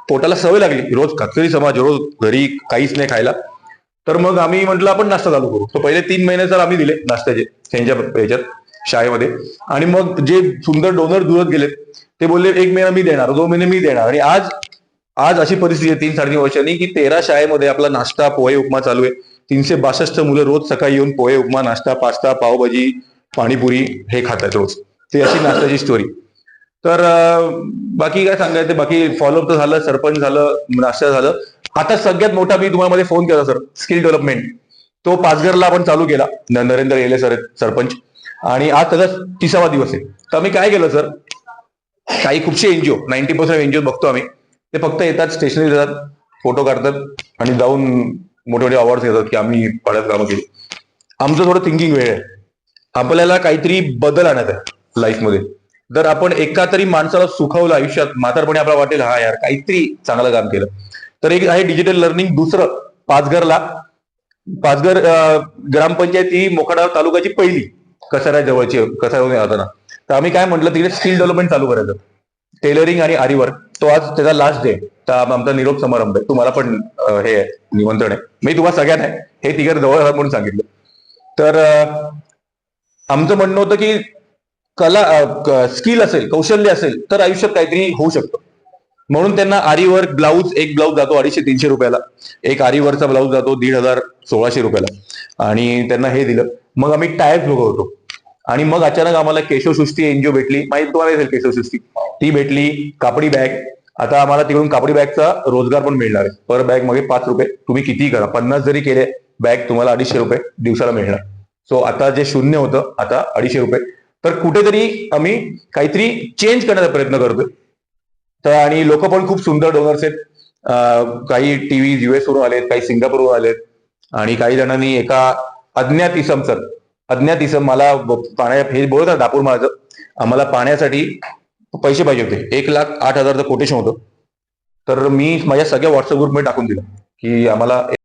पोटाला सवय लागली रोज खाकरी समाज रोज घरी काहीच नाही खायला. तर मग आम्ही म्हटलं आपण नाश्ता चालू करू. तर पहिले 3 महिने तर आम्ही दिले नाश्त्याचे त्यांच्या ह्याच्यात शाळेमध्ये. आणि मग जे सुंदर डोनर जुळत गेले ते बोलले 1 महिना मी देणार, 2 महिने मी देणार. आणि आज आज अशी परिस्थिती आहे 3-3.5 वर्षांनी की 13 शाळेमध्ये आपला नाश्ता पोहे उपमा चालू आहे. 362 मुलं रोज सकाळी येऊन पोहे उपमा नाश्ता पास्ता पावभाजी पाणीपुरी हे खातात रोज. ते अशी नाश्त्याची स्टोरी. तर बाकी काय सांगायचं, बाकी फॉलोअप तर झालं, सरपंच झालं, नाश्ता झालं. आता सगळ्यात मोठा मी तुम्हाला मध्ये फोन केला सर, स्किल डेव्हलपमेंट. तो पाचघरला आपण चालू केला. नरेंद्र येले सर सरपंच. आणि आज त्याचा 30वा दिवस आहे. तर आम्ही काय केलं सर, काही खूपशे एनजीओ 90% एनजीओ बघतो आम्ही, ते फक्त येतात, स्टेशनरी देतात, फोटो काढतात आणि जाऊन मोठे मोठे अवॉर्ड घेतात की आम्ही पाड्यात कामं केली. आमचं थोडं थिंकिंग वेळ आहे. आपल्याला काहीतरी बदल आणत आहे लाईफमध्ये. जर आपण एका तरी माणसाला सुखावलं आयुष्यात, म्हातारपणी आपल्याला वाटेल हा यार काहीतरी चांगलं काम केलं. तर एक आहे डिजिटल लर्निंग. दुसरं पाचघरला, पाचघर ग्रामपंचायत ही मोखाडा तालुक्याची पहिली कसारा जवळची कसारा जाताना. तर आम्ही काय म्हटलं तिकडे स्किल डेव्हलपमेंट चालू करायचं, टेलरिंग आणि आरीवर्क. तो आज त्याचा लास्ट डे. तर आमचा निरोप समारंभ आहे. तुम्हाला पण हे आहे, निमंत्रण आहे. मी तुम्हाला सगळ्यात आहे, हे तिकडे जवळ म्हणून सांगितलं. तर आमचं म्हणणं होतं की कला स्किल असेल, कौशल्य असेल तर आयुष्यात काहीतरी होऊ शकतं. म्हणून त्यांना आरीवर्क ब्लाऊज, एक ब्लाऊज जातो 250-300 रुपयाला. एक आरीवर्कचा ब्लाऊज जातो 1500-1600 रुपयाला. आणि त्यांना हे दिलं. मग आम्ही टायर्स बघवतो. आणि मग अचानक आम्हाला केशवसृष्टी एनजीओ भेटली. माहिती तुम्हाला असेल केशवसृष्टी, ती भेटली. कापडी बॅग, आता आम्हाला तिकडून कापडी बॅगचा रोजगार पण मिळणार आहे. पर बॅग मागे 5 रुपये. तुम्ही कितीही करा, 50 जरी केले बॅग तुम्हाला 250 रुपये दिवसाला मिळणार. सो आता जे शून्य होतं आता 250 रुपये. तर कुठेतरी आम्ही काहीतरी चेंज करण्याचा प्रयत्न करतोय. तर आणि लोक पण खूप सुंदर डोनर्स आहेत. काही टीव्ही युएस वरून आलेत, काही सिंगापूरवरून आलेत. आणि काही जणांनी एका अज्ञात इसम सर, अज्ञात इसम मला पाण्या हे बोलत दापूर माझं, आम्हाला पाण्यासाठी पैसे पाहिजे होते. 1,08,000चं कोटेशन होतं. तर मी माझ्या सगळ्या व्हॉट्सअप ग्रुपमध्ये टाकून दिलं की आम्हाला